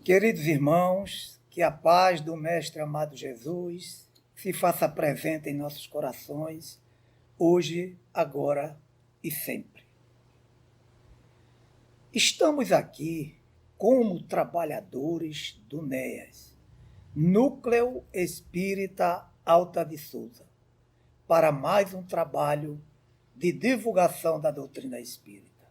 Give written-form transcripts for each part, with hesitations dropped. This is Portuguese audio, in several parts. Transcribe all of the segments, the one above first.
Queridos irmãos, que a paz do Mestre amado Jesus se faça presente em nossos corações, hoje, agora e sempre. Estamos aqui como trabalhadores do NEAS, Núcleo Espírita Alta de Souza, para mais um trabalho de divulgação da doutrina espírita.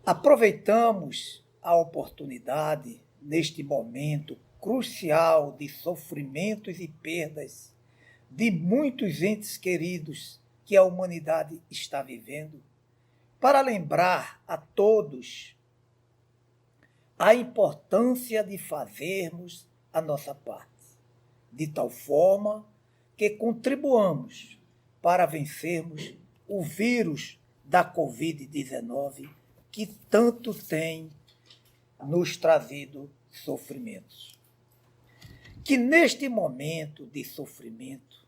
Aproveitamos a oportunidade, neste momento crucial de sofrimentos e perdas de muitos entes queridos que a humanidade está vivendo, para lembrar a todos a importância de fazermos a nossa parte, de tal forma que contribuamos para vencermos o vírus da Covid-19 que tanto tem nos trazido sofrimentos. Que neste momento de sofrimento,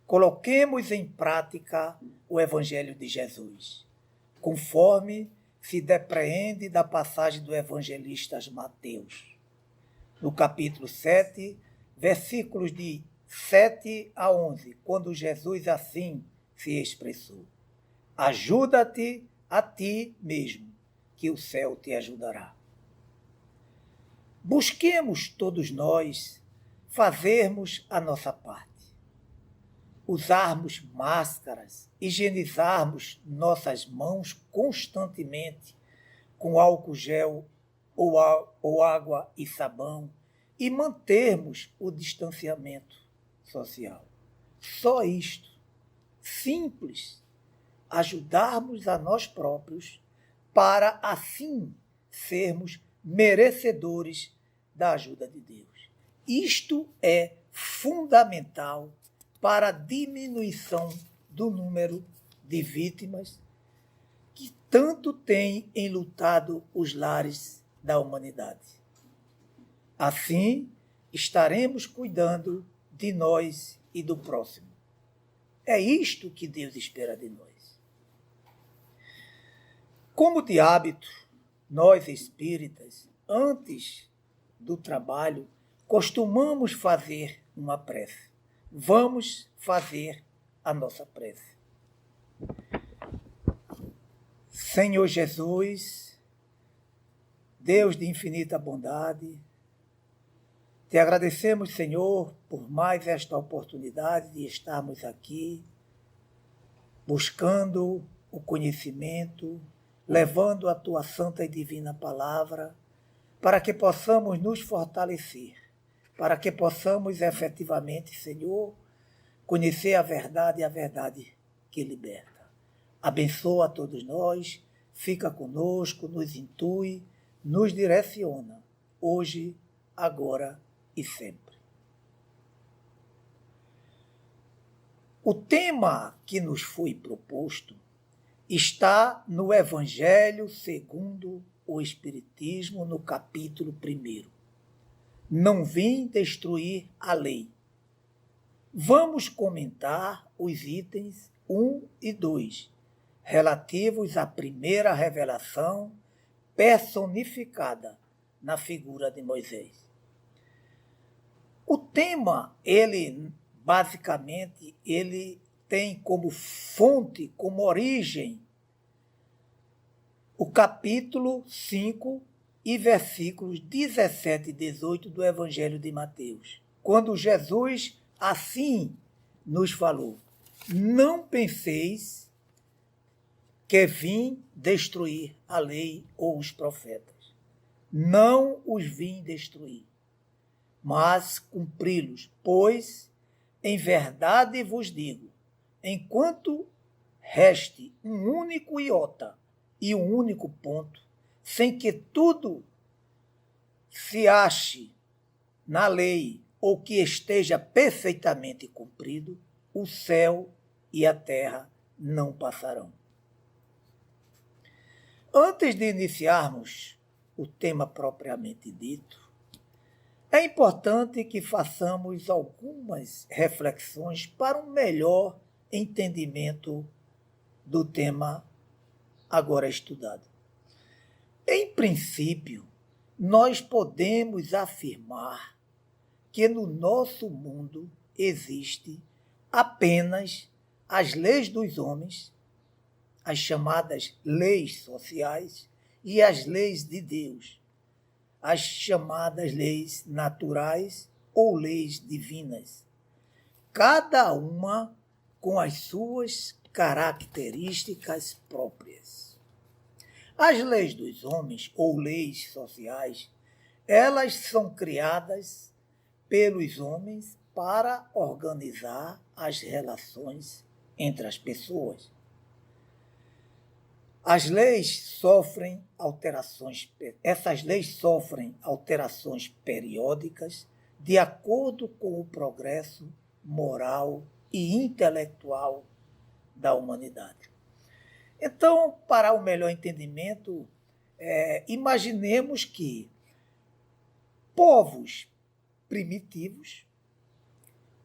coloquemos em prática o Evangelho de Jesus, conforme se depreende da passagem do evangelista Mateus, no capítulo 7, versículos de 7 a 11, quando Jesus assim se expressou: ajuda-te a ti mesmo, que o céu te ajudará. Busquemos todos nós fazermos a nossa parte. Usarmos máscaras, higienizarmos nossas mãos constantemente com álcool gel ou água e sabão e mantermos o distanciamento social. Só isto, simples, ajudarmos a nós próprios para assim sermos merecedores da ajuda de Deus. Isto é fundamental para a diminuição do número de vítimas que tanto tem enlutado os lares da humanidade. Assim, estaremos cuidando de nós e do próximo. É isto que Deus espera de nós. Como de hábito, nós espíritas, antes do trabalho, costumamos fazer uma prece. Vamos fazer a nossa prece. Senhor Jesus, Deus de infinita bondade, te agradecemos, Senhor, por mais esta oportunidade de estarmos aqui, buscando o conhecimento, levando a tua santa e divina palavra, para que possamos nos fortalecer, para que possamos efetivamente, Senhor, conhecer a verdade que liberta. Abençoa a todos nós, fica conosco, nos intui, nos direciona, hoje, agora e sempre. O tema que nos foi proposto está no Evangelho segundo o Espiritismo, no capítulo 1. Não vim destruir a lei. Vamos comentar os itens 1 e 2, relativos à primeira revelação personificada na figura de Moisés. O tema, basicamente, tem como fonte, como origem, o capítulo 5 e versículos 17 e 18 do Evangelho de Mateus, quando Jesus assim nos falou: não penseis que vim destruir a lei ou os profetas. Não os vim destruir, mas cumpri-los, pois, em verdade vos digo, enquanto reste um único iota e um único ponto, sem que tudo se ache na lei ou que esteja perfeitamente cumprido, o céu e a terra não passarão. Antes de iniciarmos o tema propriamente dito, é importante que façamos algumas reflexões para um melhor entendimento do tema agora estudado. Em princípio, nós podemos afirmar que no nosso mundo existe apenas as leis dos homens, as chamadas leis sociais, e as leis de Deus, as chamadas leis naturais ou leis divinas, cada uma com as suas características próprias. As leis dos homens ou leis sociais, elas são criadas pelos homens para organizar as relações entre as pessoas. As leis sofrem alterações, essas leis sofrem alterações periódicas de acordo com o progresso moral e intelectual da humanidade. Então, para o melhor entendimento, imaginemos que povos primitivos,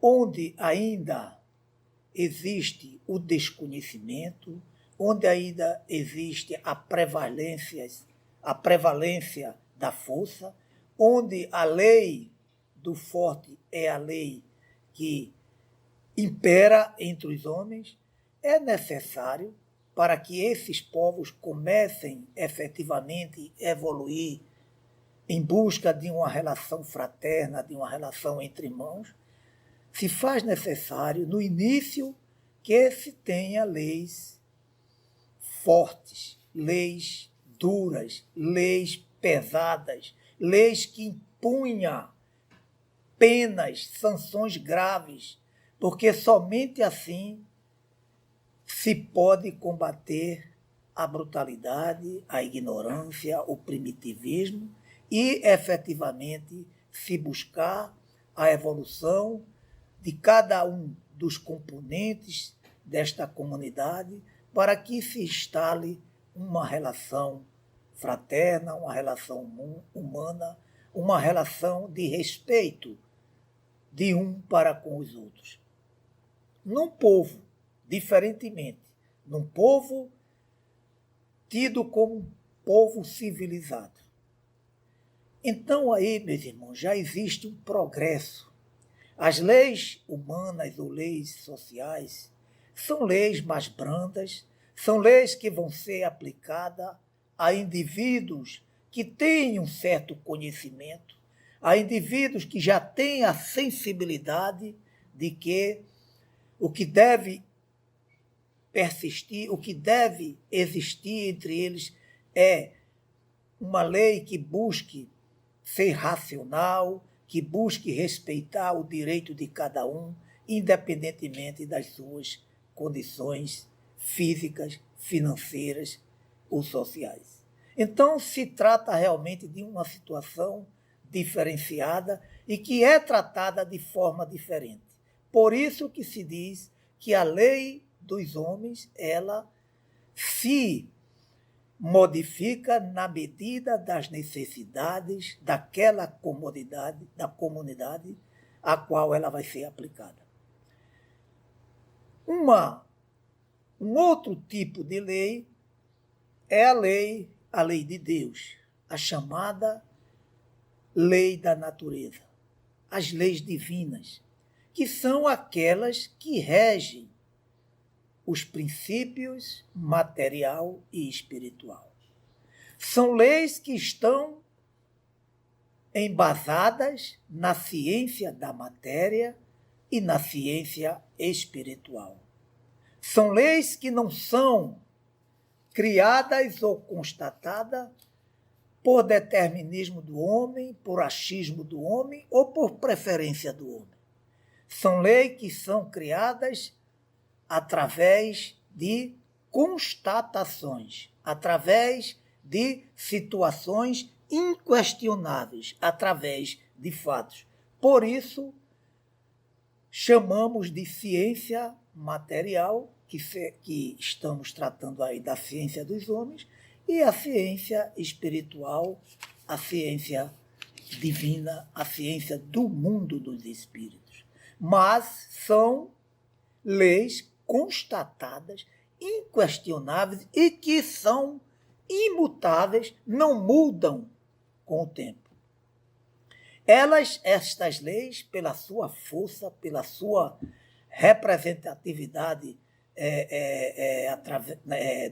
onde ainda existe o desconhecimento, onde ainda existe a prevalência da força, onde a lei do forte é a lei que impera entre os homens, é necessário, para que esses povos comecem efetivamente a evoluir em busca de uma relação fraterna, de uma relação entre irmãos, se faz necessário, no início, que se tenha leis fortes, leis duras, leis pesadas, leis que impunham penas, sanções graves, porque somente assim se pode combater a brutalidade, a ignorância, o primitivismo e, efetivamente, se buscar a evolução de cada um dos componentes desta comunidade para que se instale uma relação fraterna, uma relação humana, uma relação de respeito de um para com os outros. Num povo, diferentemente, num povo tido como um povo civilizado. Então aí, meus irmãos, já existe um progresso. As leis humanas ou leis sociais são leis mais brandas, são leis que vão ser aplicadas a indivíduos que têm um certo conhecimento, a indivíduos que já têm a sensibilidade de que o que deve persistir, o que deve existir entre eles é uma lei que busque ser racional, que busque respeitar o direito de cada um, independentemente das suas condições físicas, financeiras ou sociais. Então, se trata realmente de uma situação diferenciada e que é tratada de forma diferente. Por isso que se diz que a lei dos homens, ela se modifica na medida das necessidades daquela da comunidade a qual ela vai ser aplicada. Um outro tipo de lei é a lei de Deus, a chamada lei da natureza, as leis divinas, que são aquelas que regem os princípios material e espiritual. São leis que estão embasadas na ciência da matéria e na ciência espiritual. São leis que não são criadas ou constatadas por determinismo do homem, por achismo do homem ou por preferência do homem. São leis que são criadas através de constatações, através de situações inquestionáveis, através de fatos. Por isso, chamamos de ciência material, que estamos tratando aí da ciência dos homens, e a ciência espiritual, a ciência divina, a ciência do mundo dos espíritos. Mas são leis constatadas, inquestionáveis e que são imutáveis, não mudam com o tempo. Estas leis, pela sua força, pela sua representatividade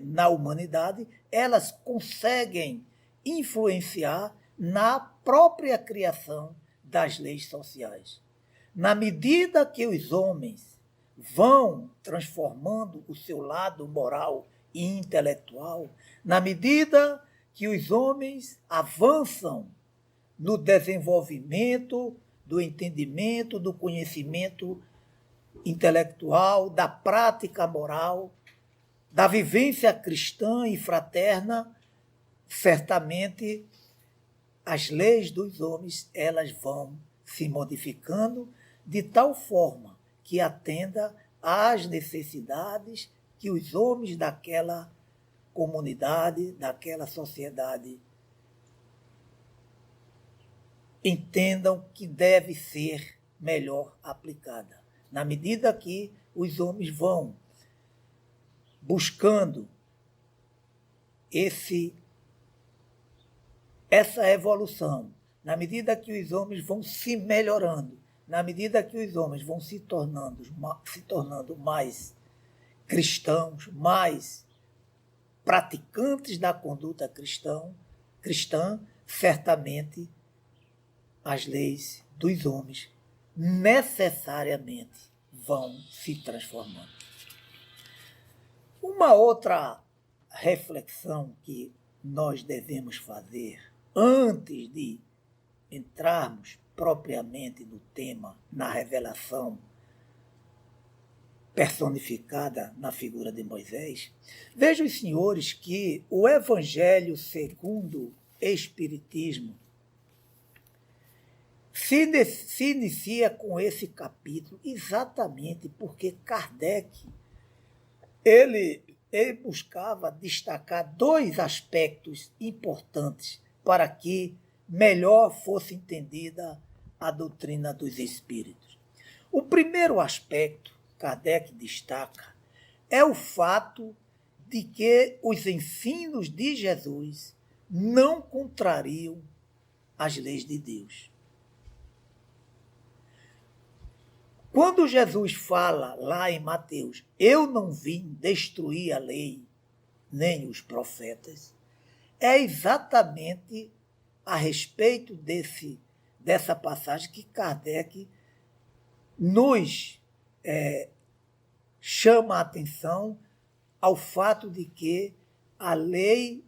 na humanidade, elas conseguem influenciar na própria criação das leis sociais. Na medida que os homens vão transformando o seu lado moral e intelectual, na medida que os homens avançam no desenvolvimento do entendimento, do conhecimento intelectual, da prática moral, da vivência cristã e fraterna, certamente as leis dos homens elas vão se modificando de tal forma que atenda às necessidades que os homens daquela comunidade, daquela sociedade entendam que deve ser melhor aplicada. Na medida que os homens vão buscando essa evolução, na medida que os homens vão se melhorando, na medida que os homens vão se tornando mais cristãos, mais praticantes da conduta cristã, certamente as leis dos homens necessariamente vão se transformando. Uma outra reflexão que nós devemos fazer antes de entrarmos propriamente no tema, na revelação personificada na figura de Moisés, vejam os senhores que o Evangelho segundo o Espiritismo se inicia com esse capítulo exatamente porque Kardec ele buscava destacar dois aspectos importantes para que melhor fosse entendida a doutrina dos espíritos. O primeiro aspecto, Kardec destaca, é o fato de que os ensinos de Jesus não contrariam as leis de Deus. Quando Jesus fala lá em Mateus, eu não vim destruir a lei, nem os profetas, é exatamente a respeito dessa passagem que Kardec nos chama a atenção ao fato de que a lei,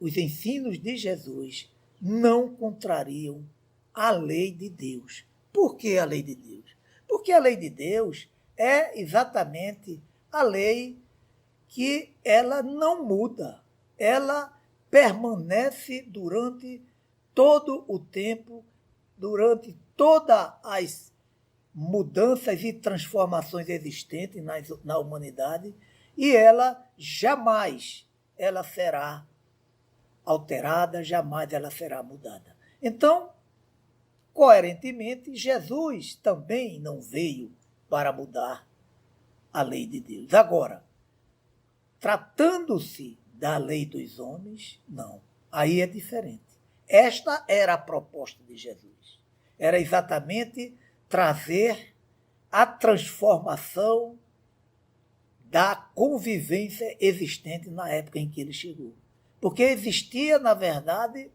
os ensinos de Jesus não contrariam a lei de Deus. Por que a lei de Deus? Porque a lei de Deus é exatamente a lei que ela não muda, ela permanece durante todo o tempo, durante todas as mudanças e transformações existentes na humanidade, e ela jamais ela será alterada, jamais ela será mudada. Então, coerentemente, Jesus também não veio para mudar a lei de Deus. Agora, tratando-se da lei dos homens, não. Aí é diferente. Esta era a proposta de Jesus. Era exatamente trazer a transformação da convivência existente na época em que ele chegou. Porque existia, na verdade,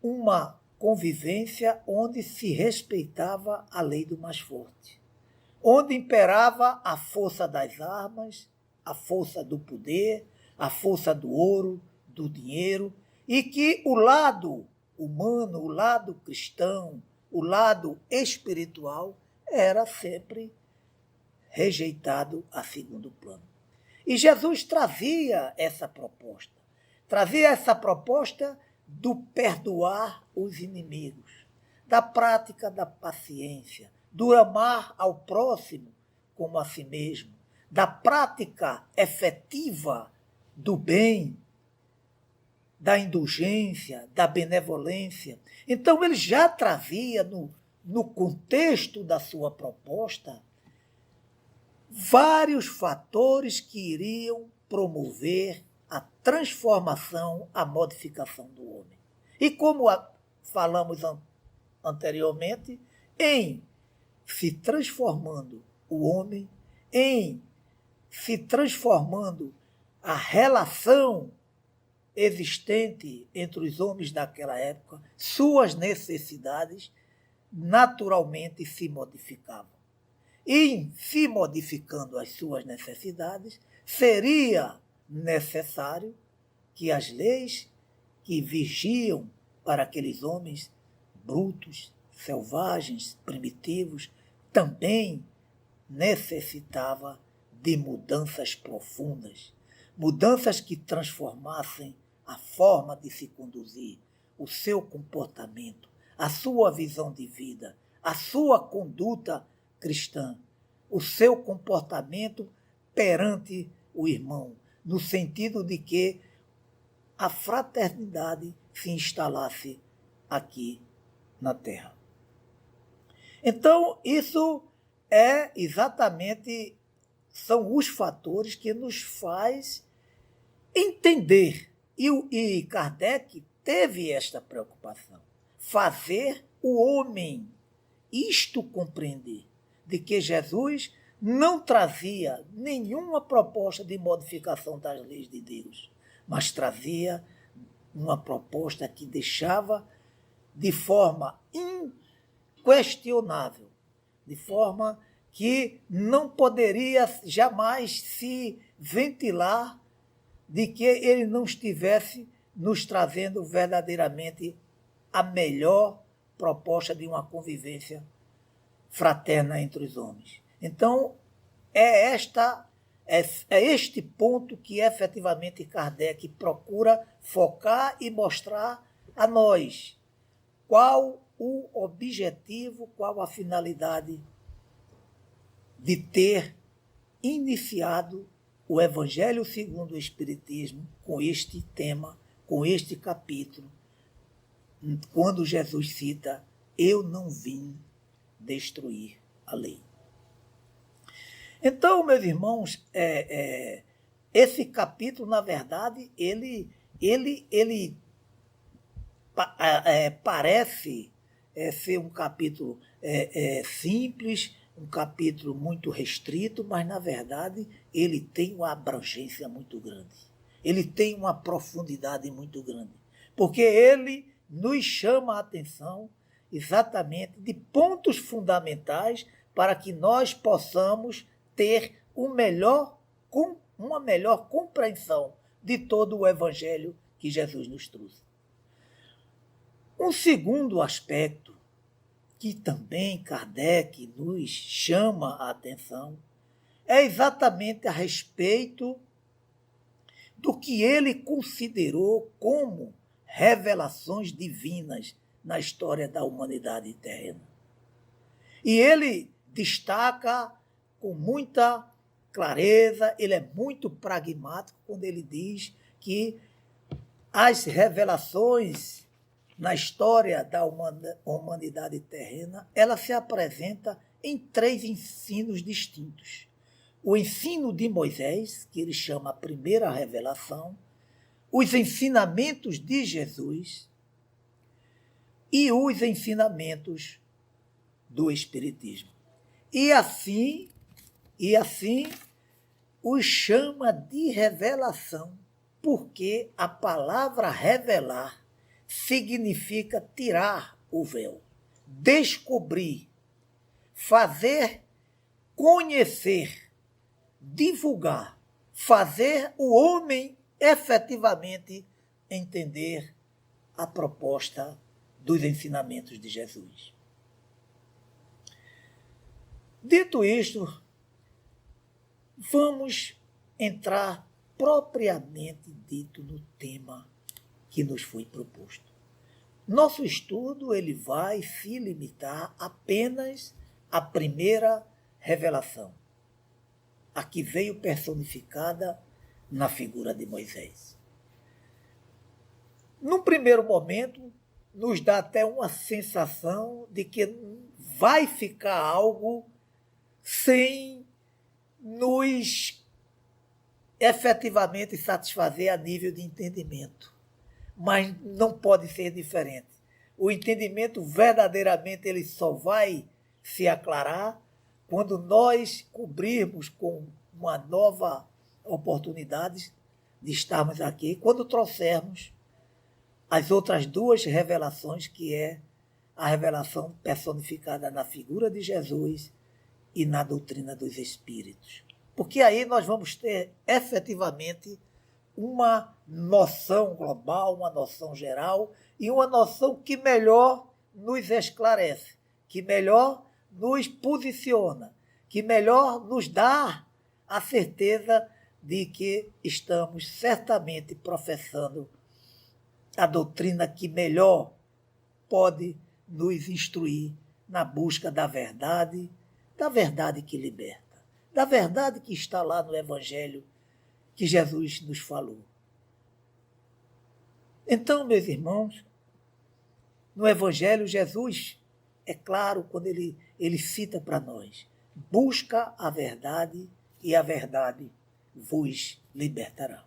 uma convivência onde se respeitava a lei do mais forte, onde imperava a força das armas, a força do poder, a força do ouro, do dinheiro, e que o lado humano, o lado cristão, o lado espiritual era sempre rejeitado a segundo plano. E Jesus trazia essa proposta do perdoar os inimigos, da prática da paciência, do amar ao próximo como a si mesmo, da prática efetiva do bem, da indulgência, da benevolência. Então ele já trazia no contexto da sua proposta vários fatores que iriam promover a transformação, a modificação do homem. E como falamos anteriormente, em se transformando o homem, em se transformando a relação existente entre os homens daquela época, suas necessidades naturalmente se modificavam. E, se modificando as suas necessidades, seria necessário que as leis que vigiam para aqueles homens brutos, selvagens, primitivos, também necessitava de mudanças profundas, mudanças que transformassem a forma de se conduzir, o seu comportamento, a sua visão de vida, a sua conduta cristã, o seu comportamento perante o irmão, no sentido de que a fraternidade se instalasse aqui na Terra. Então, isso é exatamente, são os fatores que nos faz entender. E Kardec teve esta preocupação, fazer o homem isto compreender, de que Jesus não trazia nenhuma proposta de modificação das leis de Deus, mas trazia uma proposta que deixava de forma inquestionável, de forma que não poderia jamais se ventilar de que ele não estivesse nos trazendo verdadeiramente a melhor proposta de uma convivência fraterna entre os homens. Então, é este ponto que efetivamente Kardec procura focar e mostrar a nós qual o objetivo, qual a finalidade de ter iniciado o Evangelho segundo o Espiritismo com este tema, com este capítulo, quando Jesus cita: eu não vim destruir a lei. Então, meus irmãos, esse capítulo, na verdade, ele parece ser um capítulo simples, um capítulo muito restrito, mas, na verdade, ele tem uma abrangência muito grande. Ele tem uma profundidade muito grande. Porque ele nos chama a atenção exatamente de pontos fundamentais para que nós possamos ter uma melhor compreensão de todo o Evangelho que Jesus nos trouxe. Um segundo aspecto que também Kardec nos chama a atenção é exatamente a respeito do que ele considerou como revelações divinas na história da humanidade terrena. E ele destaca com muita clareza, ele é muito pragmático quando ele diz que as revelações na história da humanidade terrena, ela se apresenta em 3 ensinos distintos. O ensino de Moisés, que ele chama a primeira revelação, os ensinamentos de Jesus e os ensinamentos do Espiritismo. E assim os chama de revelação, porque a palavra revelar significa tirar o véu, descobrir, fazer conhecer, divulgar, fazer o homem efetivamente entender a proposta dos ensinamentos de Jesus. Dito isto, vamos entrar propriamente dito no tema que nos foi proposto. Nosso estudo ele vai se limitar apenas à primeira revelação, a que veio personificada na figura de Moisés. Num primeiro momento, nos dá até uma sensação de que vai ficar algo sem nos efetivamente satisfazer a nível de entendimento. mas não pode ser diferente. O entendimento verdadeiramente ele só vai se aclarar quando nós cobrirmos com uma nova oportunidade de estarmos aqui, quando trouxermos as outras duas revelações, que é a revelação personificada na figura de Jesus e na doutrina dos Espíritos. Porque aí nós vamos ter efetivamente uma noção global, uma noção geral e uma noção que melhor nos esclarece, que melhor nos posiciona, que melhor nos dá a certeza de que estamos certamente professando a doutrina que melhor pode nos instruir na busca da verdade que liberta, da verdade que está lá no Evangelho que Jesus nos falou. Então, meus irmãos, no Evangelho, Jesus, é claro, quando ele cita para nós, busca a verdade e a verdade vos libertará.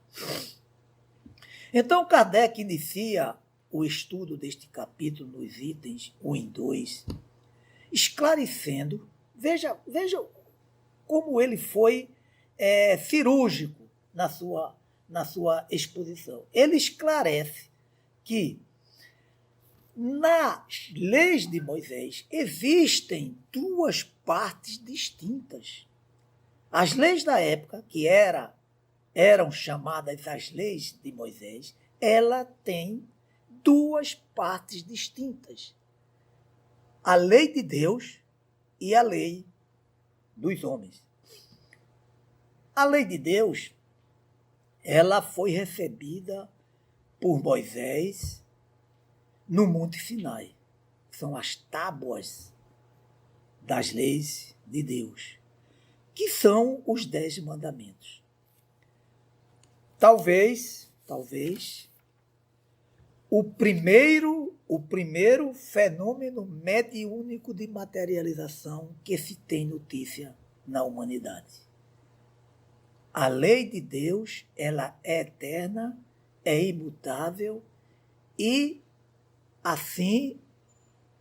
Então, Kardec inicia o estudo deste capítulo nos itens 1 e 2, esclarecendo, veja como ele foi cirúrgico na sua exposição. Ele esclarece que nas leis de Moisés existem duas partes distintas. As leis da época, que eram chamadas as leis de Moisés, ela tem duas partes distintas. A lei de Deus e a lei dos homens. A lei de Deus, ela foi recebida por Moisés no Monte Sinai. São as tábuas das leis de Deus, que são os 10 mandamentos. Talvez, o primeiro fenômeno mediúnico de materialização que se tem notícia na humanidade. A lei de Deus, ela é eterna, é imutável e, assim,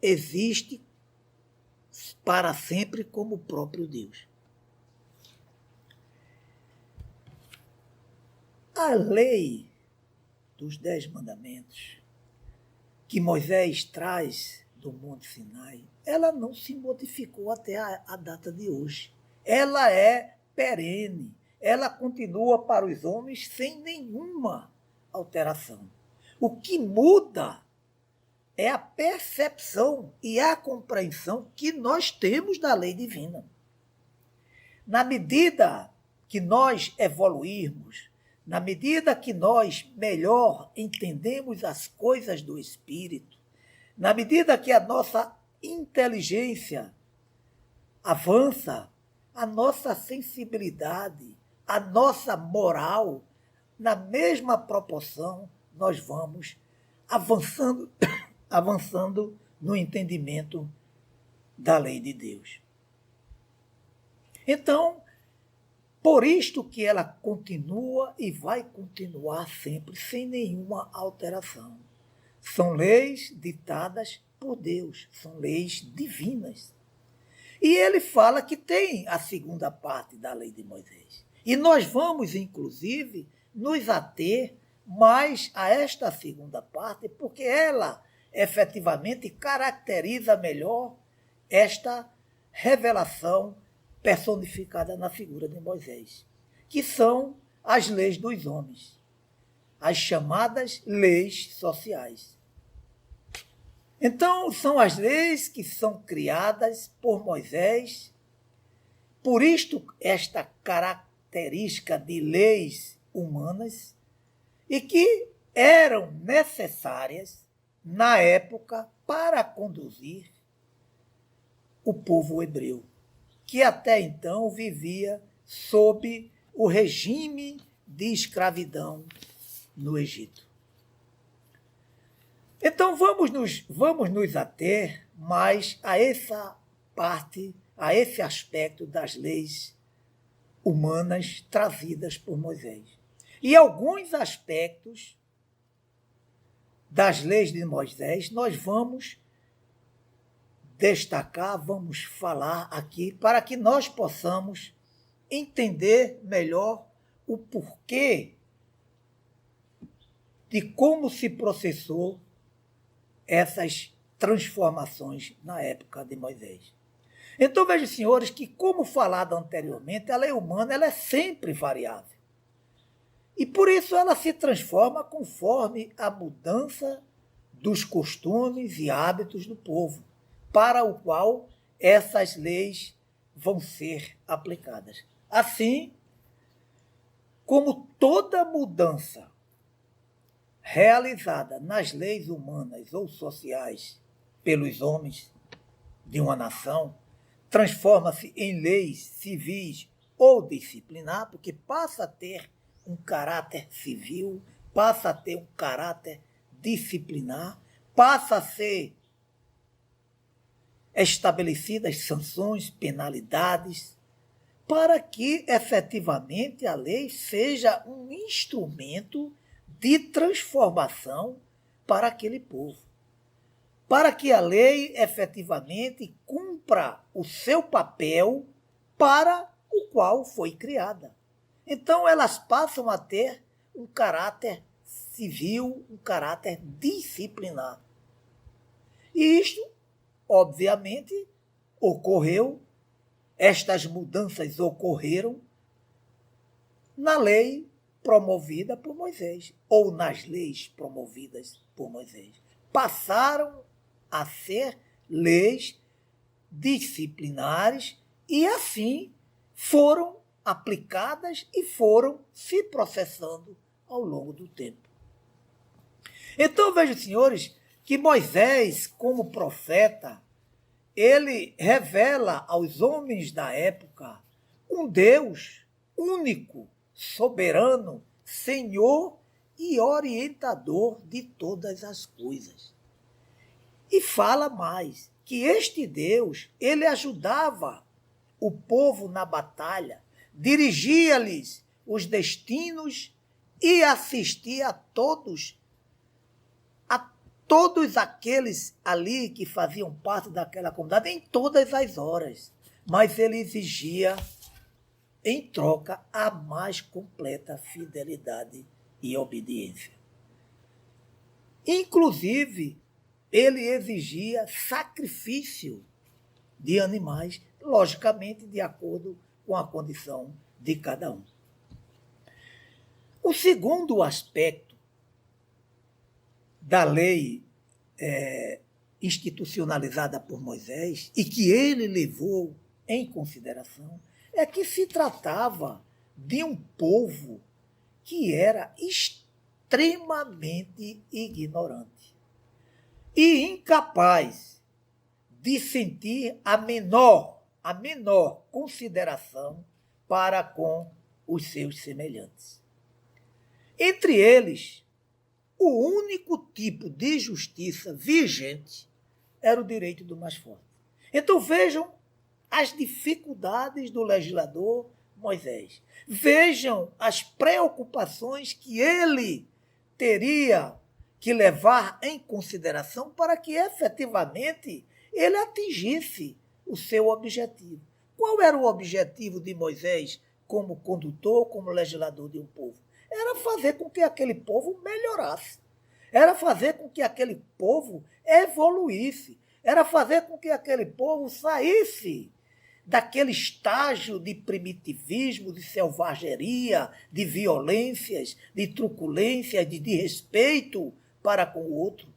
existe para sempre como o próprio Deus. A lei dos 10 mandamentos que Moisés traz do Monte Sinai, ela não se modificou até a data de hoje. Ela é perene, ela continua para os homens sem nenhuma alteração. O que muda é a percepção e a compreensão que nós temos da lei divina. Na medida que nós evoluirmos, na medida que nós melhor entendemos as coisas do Espírito, na medida que a nossa inteligência avança, a nossa sensibilidade, a nossa moral, na mesma proporção, nós vamos avançando no entendimento da lei de Deus. Então, por isto que ela continua e vai continuar sempre, sem nenhuma alteração. São leis ditadas por Deus, são leis divinas. E ele fala que tem a segunda parte da lei de Moisés. E nós vamos, inclusive, nos ater mais a esta segunda parte, porque ela efetivamente caracteriza melhor esta revelação personificada na figura de Moisés, que são as leis dos homens, as chamadas leis sociais. Então, são as leis que são criadas por Moisés, por isto esta característica de leis humanas, e que eram necessárias na época para conduzir o povo hebreu, que até então vivia sob o regime de escravidão no Egito. Então vamos nos ater mais a essa parte, a esse aspecto das leis humanas trazidas por Moisés. E alguns aspectos das leis de Moisés, nós vamos destacar, vamos falar aqui, para que nós possamos entender melhor o porquê de como se processou essas transformações na época de Moisés. Então, vejam, senhores, que, como falado anteriormente, a lei humana ela é sempre variável. E por isso ela se transforma conforme a mudança dos costumes e hábitos do povo, para o qual essas leis vão ser aplicadas. Assim, como toda mudança realizada nas leis humanas ou sociais pelos homens de uma nação, transforma-se em leis civis ou disciplinar, porque passa a ter um caráter civil, passa a ter um caráter disciplinar, passa a ser estabelecidas sanções, penalidades, para que efetivamente a lei seja um instrumento de transformação para aquele povo. Para que a lei efetivamente cumpra o seu papel para o qual foi criada. Então elas passam a ter um caráter civil, um caráter disciplinar. E isto, obviamente, ocorreu, estas mudanças ocorreram na lei promovida por Moisés, ou nas leis promovidas por Moisés. Passaram a ser leis disciplinares e assim foram aplicadas e foram se processando ao longo do tempo. Então, vejam, senhores, que Moisés, como profeta, ele revela aos homens da época um Deus único, soberano, Senhor e orientador de todas as coisas. E fala mais, que este Deus, ele ajudava o povo na batalha, dirigia-lhes os destinos e assistia a todos aqueles ali que faziam parte daquela comunidade em todas as horas. Mas ele exigia, em troca, a mais completa fidelidade e obediência. Inclusive, ele exigia sacrifício de animais, logicamente, de acordo com a condição de cada um. O segundo aspecto da lei institucionalizada por Moisés e que ele levou em consideração é que se tratava de um povo que era extremamente ignorante e incapaz de sentir a menor consideração para com os seus semelhantes. Entre eles, o único tipo de justiça vigente era o direito do mais forte. Então vejam as dificuldades do legislador Moisés. Vejam as preocupações que ele teria que levar em consideração para que efetivamente ele atingisse o seu objetivo. Qual era o objetivo de Moisés como condutor, como legislador de um povo? Era fazer com que aquele povo melhorasse. Era fazer com que aquele povo evoluísse. Era fazer com que aquele povo saísse daquele estágio de primitivismo, de selvageria, de violências, de truculência, de desrespeito para com o outro.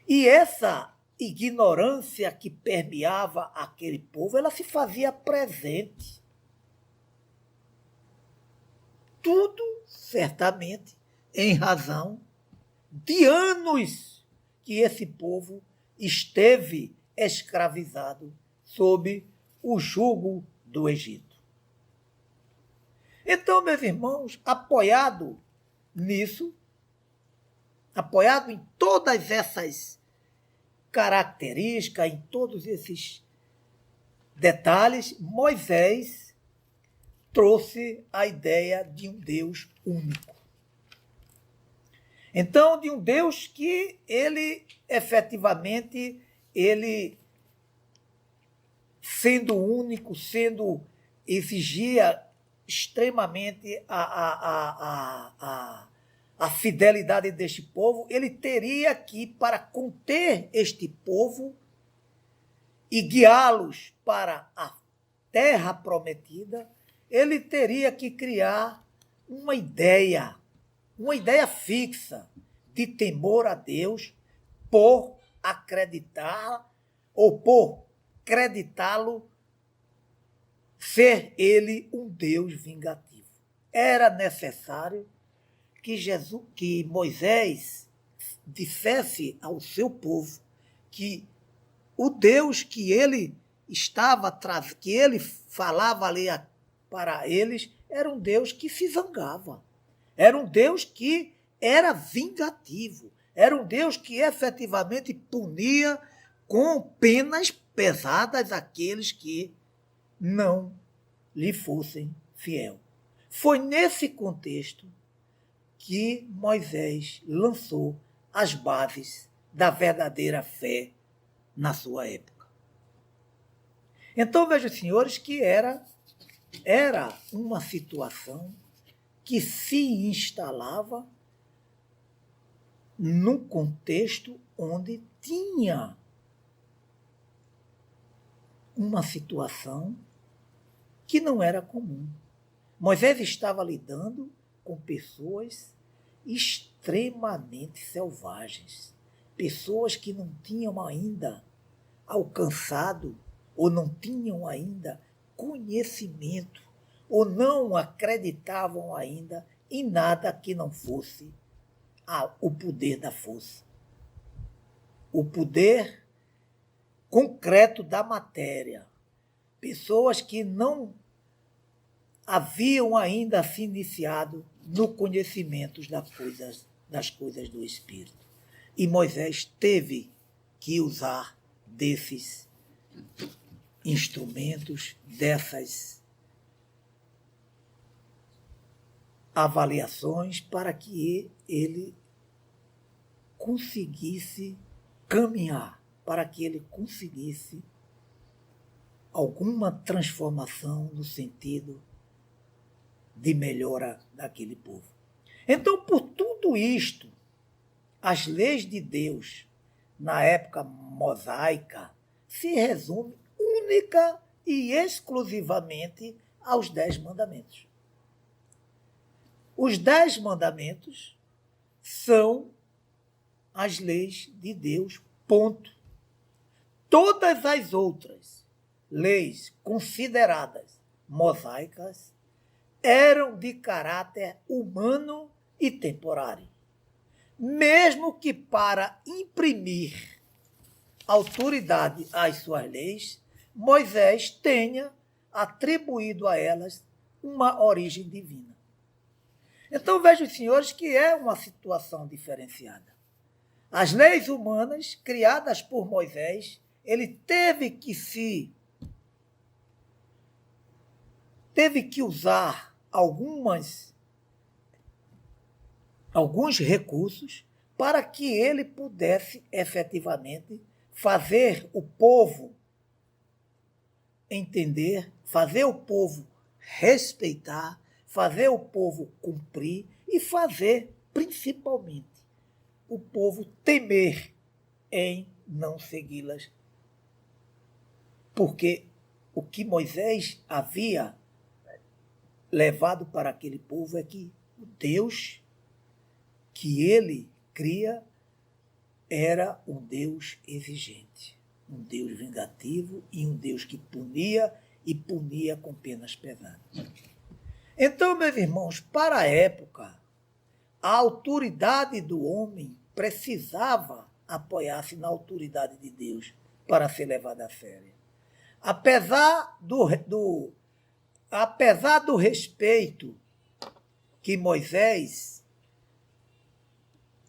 E essa ignorância que permeava aquele povo, ela se fazia presente. Tudo, certamente, em razão de anos que esse povo esteve escravizado sob o jugo do Egito. Então, meus irmãos, apoiado nisso, apoiado em todas essas características, em todos esses detalhes, Moisés trouxe a ideia de um Deus único. Então, de um Deus que ele, efetivamente, ele, sendo único, exigia extremamente a fidelidade deste povo, ele teria que, para conter este povo e guiá-los para a terra prometida, ele teria que criar uma ideia fixa de temor a Deus por acreditar ou por acreditá-lo ser ele um Deus vingativo. Era necessário que Moisés dissesse ao seu povo que o Deus que ele que ele falava ali para eles, era um Deus que se zangava. Era um Deus que era vingativo. Era um Deus que efetivamente punia com penas pesadas aqueles que não lhe fossem fiel. Foi nesse contexto que Moisés lançou as bases da verdadeira fé na sua época. Então, vejam, senhores, que era uma situação que se instalava num contexto onde tinha uma situação que não era comum. Moisés estava lidando com pessoas extremamente selvagens, pessoas que não tinham ainda alcançado ou não tinham ainda conhecimento ou não acreditavam ainda em nada que não fosse o poder da força, o poder concreto da matéria. Pessoas que não haviam ainda se iniciado no conhecimento das coisas do Espírito. E Moisés teve que usar desses instrumentos, dessas avaliações, para que ele conseguisse caminhar, para que ele conseguisse alguma transformação no sentido de melhora daquele povo. Então, por tudo isto, as leis de Deus, na época mosaica, se resume única e exclusivamente aos 10 mandamentos. Os 10 mandamentos são as leis de Deus, ponto. Todas as outras leis consideradas mosaicas eram de caráter humano e temporário. Mesmo que para imprimir autoridade às suas leis, Moisés tenha atribuído a elas uma origem divina. Então vejam, senhores, que é uma situação diferenciada. As leis humanas, criadas por Moisés, ele teve que usar alguns recursos para que ele pudesse efetivamente fazer o povo entender, fazer o povo respeitar, fazer o povo cumprir e fazer, principalmente, o povo temer em não segui-las. Porque o que Moisés havia levado para aquele povo é que o Deus que ele cria era um Deus exigente, um Deus vingativo e um Deus que punia e punia com penas pesadas. Então, meus irmãos, para a época, a autoridade do homem precisava apoiar-se na autoridade de Deus para ser levada a sério. Apesar do respeito que Moisés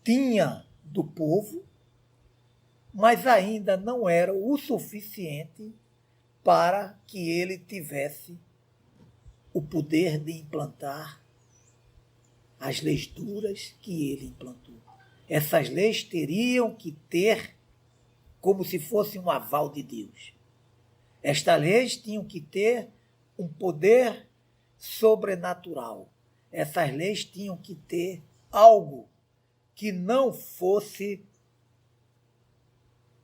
tinha do povo, mas ainda não era o suficiente para que ele tivesse o poder de implantar as leis duras que ele implantou. Essas leis teriam que ter como se fosse um aval de Deus. Estas leis tinham que ter um poder sobrenatural. Essas leis tinham que ter algo que não fosse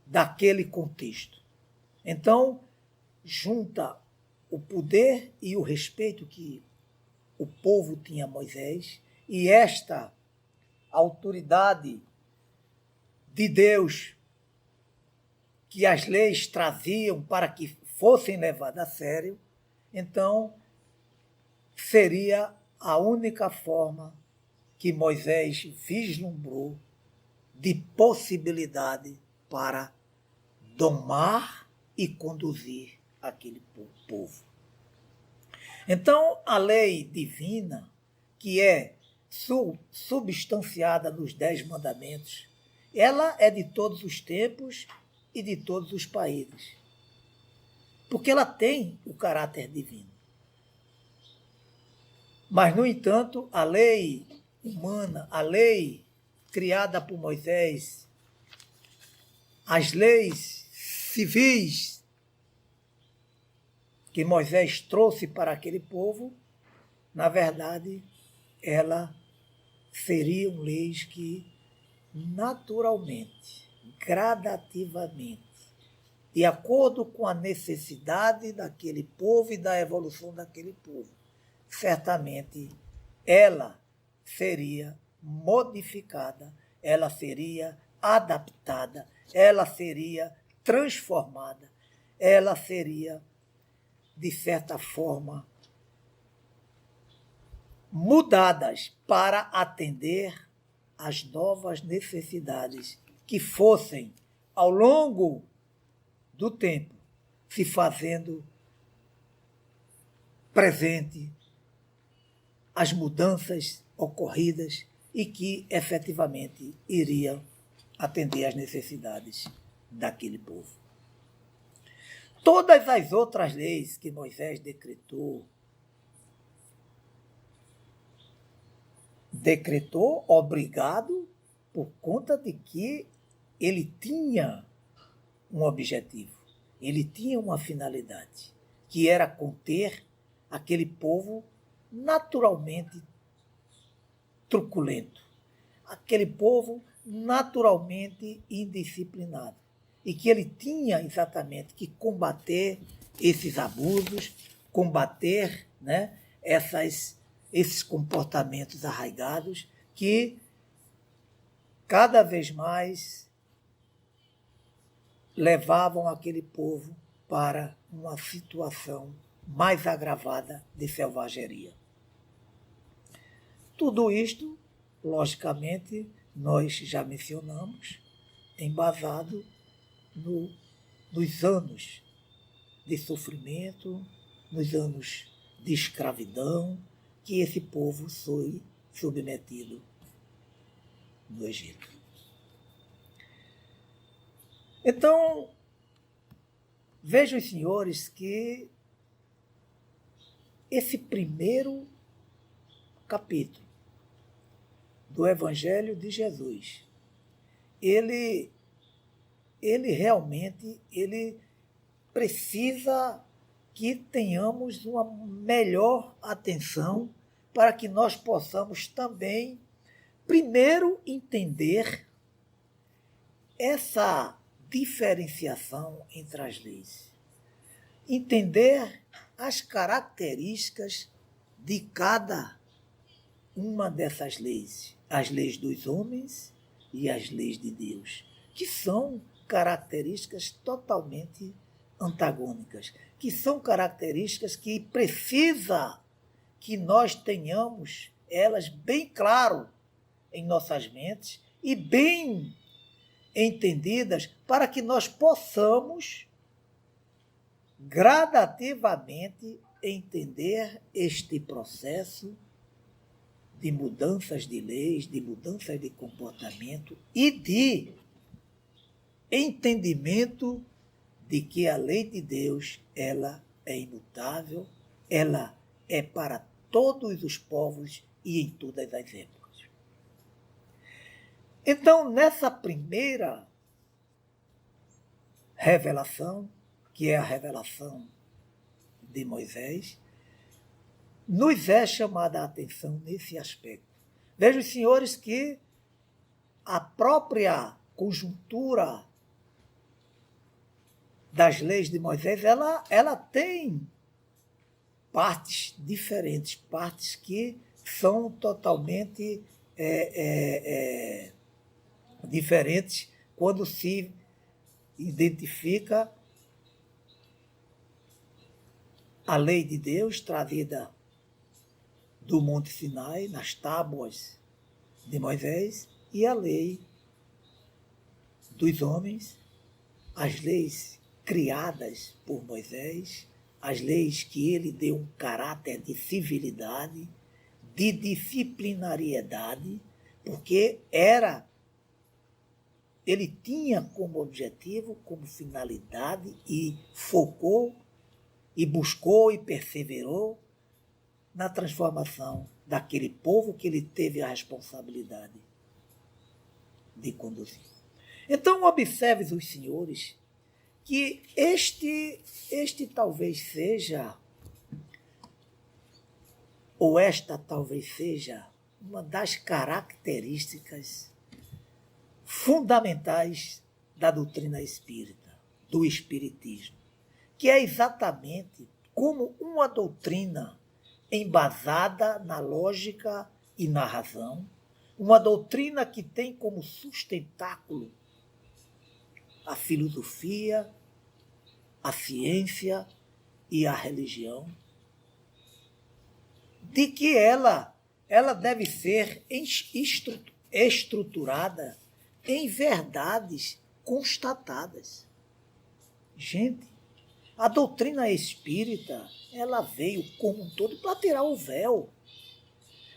daquele contexto. Então, junta o poder e o respeito que o povo tinha a Moisés e esta autoridade de Deus que as leis traziam para que fossem levadas a sério, então seria a única forma que Moisés vislumbrou de possibilidade para domar e conduzir aquele povo. Então, a lei divina, que é substanciada nos 10 mandamentos, ela é de todos os tempos e de todos os países, porque ela tem o caráter divino. Mas, no entanto, a lei humana, a lei criada por Moisés, as leis civis que Moisés trouxe para aquele povo, na verdade, elas seriam leis que naturalmente, gradativamente, de acordo com a necessidade daquele povo e da evolução daquele povo, certamente ela seria modificada, ela seria adaptada, ela seria transformada, ela seria, de certa forma, mudadas para atender às novas necessidades que fossem, ao longo do tempo, se fazendo presente as mudanças ocorridas e que efetivamente iriam atender às necessidades daquele povo. Todas as outras leis que Moisés decretou obrigado por conta de que ele tinha um objetivo, ele tinha uma finalidade, que era conter aquele povo naturalmente truculento, aquele povo naturalmente indisciplinado, e que ele tinha exatamente que combater esses abusos, combater, né, esses comportamentos arraigados que cada vez mais levavam aquele povo para uma situação mais agravada de selvageria. Tudo isto, logicamente, nós já mencionamos, embasado nos anos de sofrimento, nos anos de escravidão que esse povo foi submetido no Egito. Então, vejam, senhores, que esse primeiro capítulo do Evangelho de Jesus, ele realmente precisa que tenhamos uma melhor atenção para que nós possamos também, primeiro, entender essa diferenciação entre as leis. Entender as características de cada uma dessas leis. As leis dos homens e as leis de Deus, que são características totalmente antagônicas, que são características que precisa que nós tenhamos elas bem claro em nossas mentes e bem entendidas para que nós possamos gradativamente entender este processo de mudanças de leis, de mudanças de comportamento e de entendimento de que a lei de Deus, ela é imutável, ela é para todos os povos e em todas as épocas. Então, nessa primeira revelação, que é a revelação de Moisés, nos é chamada a atenção nesse aspecto. Vejam, senhores, que a própria conjuntura das leis de Moisés, ela tem partes diferentes, partes que são totalmente diferentes quando se identifica a lei de Deus trazida do Monte Sinai, nas tábuas de Moisés, e a lei dos homens, as leis criadas por Moisés, as leis que ele deu um caráter de civilidade, de disciplinariedade, porque ele tinha como objetivo, como finalidade, e focou, e buscou, e perseverou na transformação daquele povo que ele teve a responsabilidade de conduzir. Então, observe os senhores que este talvez seja, ou esta talvez seja, uma das características fundamentais da doutrina espírita, do espiritismo, que é exatamente como uma doutrina embasada na lógica e na razão, uma doutrina que tem como sustentáculo a filosofia, a ciência e a religião, de que ela deve ser estruturada em verdades constatadas. Gente, a doutrina espírita, ela veio como um todo para tirar o véu.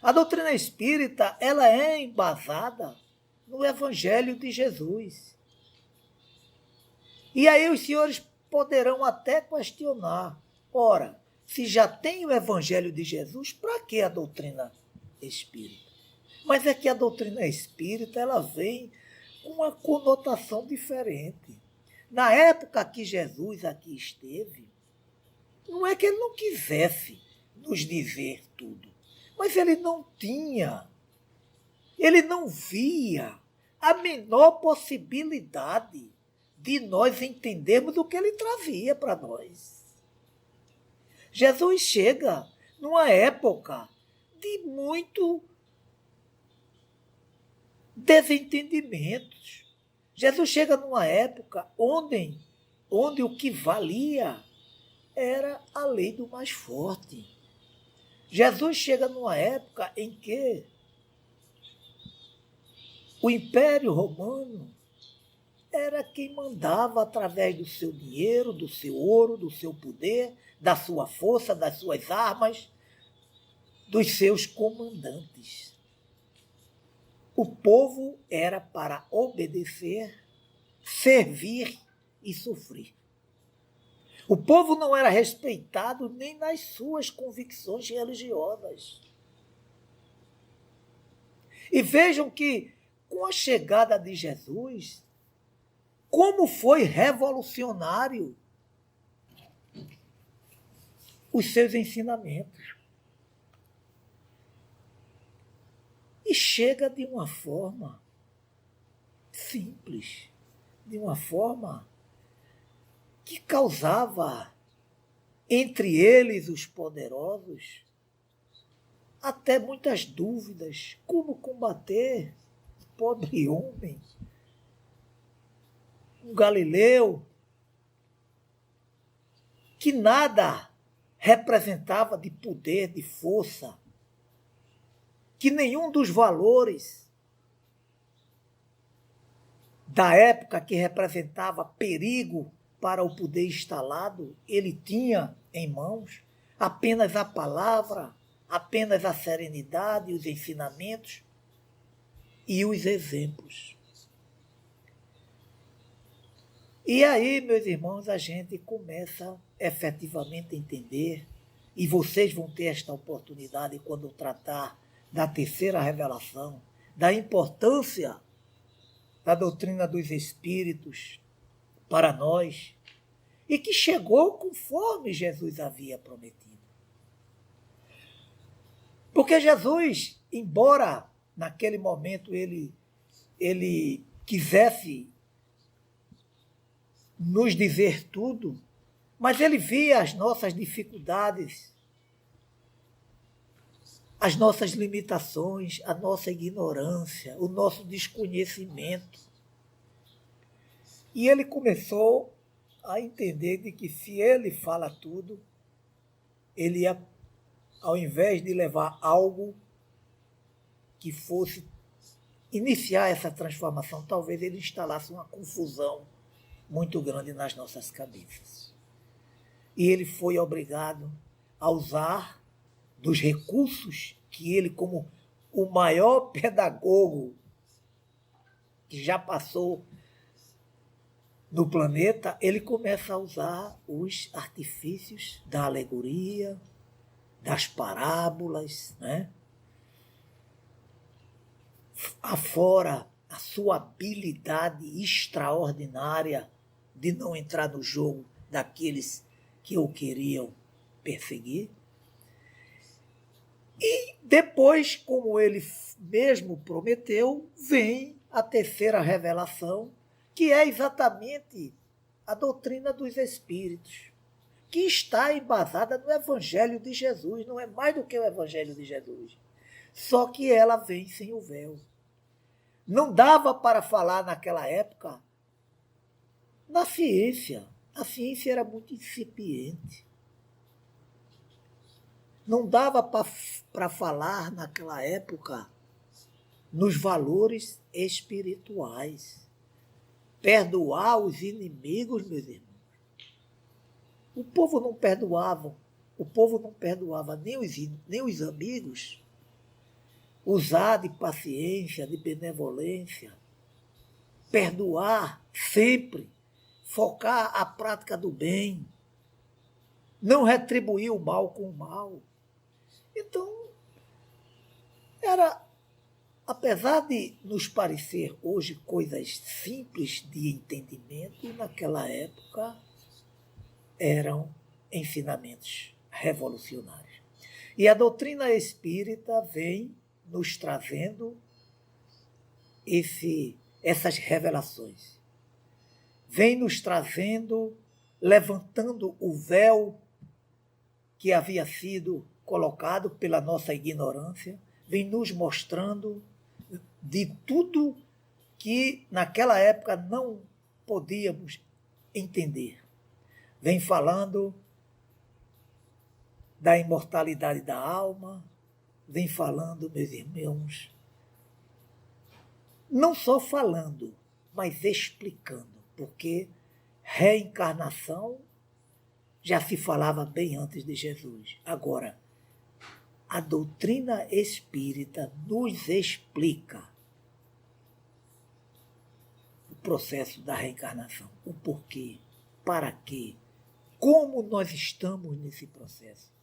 A doutrina espírita, ela é embasada no Evangelho de Jesus. E aí os senhores poderão até questionar, ora, se já tem o Evangelho de Jesus, para que a doutrina espírita? Mas é que a doutrina espírita, ela vem com uma conotação diferente. Na época que Jesus aqui esteve, não é que ele não quisesse nos dizer tudo, mas ele não via a menor possibilidade de nós entendermos o que ele trazia para nós. Jesus chega numa época de muito desentendimentos. Jesus chega numa época onde o que valia era a lei do mais forte. Jesus chega numa época em que o Império Romano era quem mandava através do seu dinheiro, do seu ouro, do seu poder, da sua força, das suas armas, dos seus comandantes. O povo era para obedecer, servir e sofrer. O povo não era respeitado nem nas suas convicções religiosas. E vejam que, com a chegada de Jesus, como foi revolucionário os seus ensinamentos. E chega de uma forma simples, de uma forma que causava entre eles, os poderosos, até muitas dúvidas. Como combater o pobre homem, um galileu, que nada representava de poder, de força, que nenhum dos valores da época que representava perigo para o poder instalado, ele tinha em mãos apenas a palavra, apenas a serenidade, os ensinamentos e os exemplos. E aí, meus irmãos, a gente começa efetivamente a entender, e vocês vão ter esta oportunidade quando tratar da terceira revelação, da importância da doutrina dos espíritos para nós e que chegou conforme Jesus havia prometido. Porque Jesus, embora naquele momento ele quisesse nos dizer tudo, mas ele via as nossas dificuldades, as nossas limitações, a nossa ignorância, o nosso desconhecimento. E ele começou a entender de que se ele fala tudo, ele ia, ao invés de levar algo que fosse iniciar essa transformação, talvez ele instalasse uma confusão muito grande nas nossas cabeças. E ele foi obrigado a usar dos recursos que ele, como o maior pedagogo que já passou no planeta, ele começa a usar os artifícios da alegoria, das parábolas, né? Afora a sua habilidade extraordinária de não entrar no jogo daqueles que o queriam perseguir. E depois, como ele mesmo prometeu, vem a terceira revelação, que é exatamente a doutrina dos espíritos, que está embasada no Evangelho de Jesus, não é mais do que o Evangelho de Jesus. Só que ela vem sem o véu. Não dava para falar naquela época na ciência. A ciência era muito incipiente. Não dava para falar naquela época nos valores espirituais. Perdoar os inimigos, meus irmãos. O povo não perdoava nem os amigos. Usar de paciência, de benevolência, perdoar sempre, focar a prática do bem, não retribuir o mal com o mal. Então, apesar de nos parecer hoje coisas simples de entendimento, naquela época eram ensinamentos revolucionários. E a doutrina espírita vem nos trazendo essas revelações. Vem nos trazendo, levantando o véu que havia sido colocado pela nossa ignorância, vem nos mostrando de tudo que naquela época não podíamos entender. Vem falando da imortalidade da alma, vem falando, meus irmãos, não só falando, mas explicando, porque reencarnação já se falava bem antes de Jesus. Agora, a doutrina espírita nos explica o processo da reencarnação, o porquê, para quê, como nós estamos nesse processo.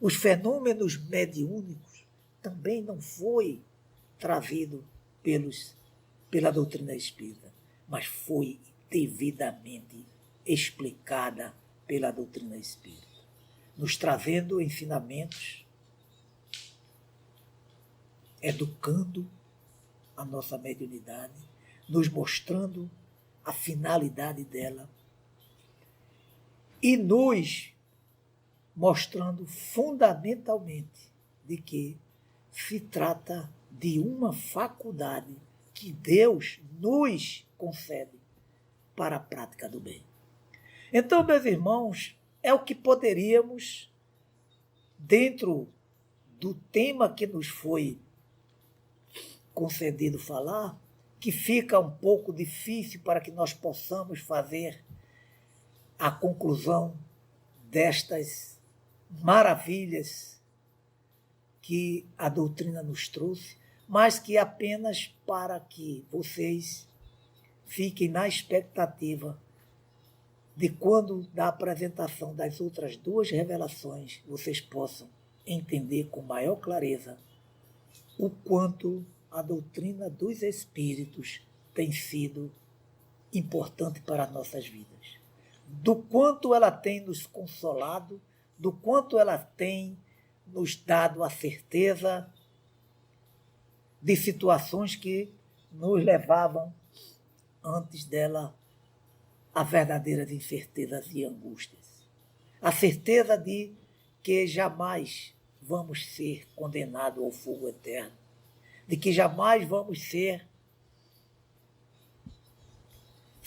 Os fenômenos mediúnicos também não foi trazido pela doutrina espírita, mas foi devidamente explicada pela doutrina espírita, nos trazendo ensinamentos, educando a nossa mediunidade, nos mostrando a finalidade dela e nos mostrando fundamentalmente de que se trata de uma faculdade que Deus nos concede para a prática do bem. Então, meus irmãos, é o que poderíamos, dentro do tema que nos foi concedido falar, que fica um pouco difícil para que nós possamos fazer a conclusão destas maravilhas que a doutrina nos trouxe, mas que apenas para que vocês fiquem na expectativa de quando, da apresentação das outras duas revelações, vocês possam entender com maior clareza o quanto a doutrina dos espíritos tem sido importante para nossas vidas, do quanto ela tem nos consolado, do quanto ela tem nos dado a certeza de situações que nos levavam antes dela a verdadeiras incertezas e angústias. A certeza de que jamais vamos ser condenados ao fogo eterno, de que jamais vamos ser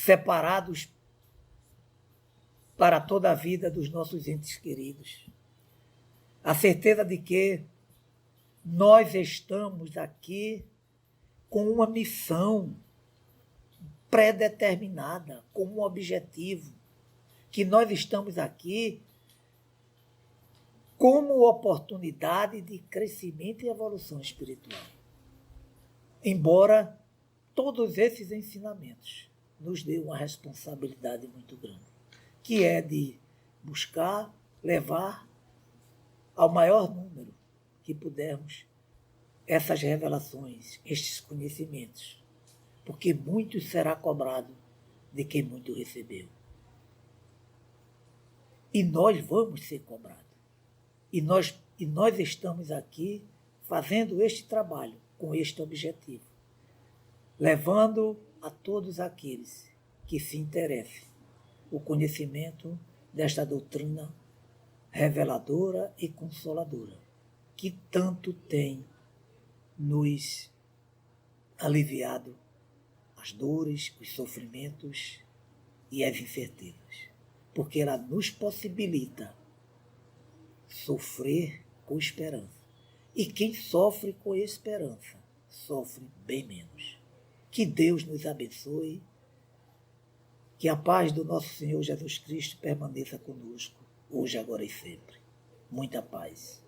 separados para toda a vida dos nossos entes queridos. A certeza de que nós estamos aqui com uma missão pré-determinada, com um objetivo, que nós estamos aqui como oportunidade de crescimento e evolução espiritual. Embora todos esses ensinamentos nos dêem uma responsabilidade muito grande, que é de buscar levar ao maior número que pudermos essas revelações, estes conhecimentos, porque muito será cobrado de quem muito recebeu. E nós vamos ser cobrados. E nós estamos aqui fazendo este trabalho com este objetivo, levando a todos aqueles que se interessem o conhecimento desta doutrina reveladora e consoladora, que tanto tem nos aliviado as dores, os sofrimentos e as incertezas, porque ela nos possibilita sofrer com esperança. E quem sofre com esperança, sofre bem menos. Que Deus nos abençoe, que a paz do nosso Senhor Jesus Cristo permaneça conosco, hoje, agora e sempre. Muita paz.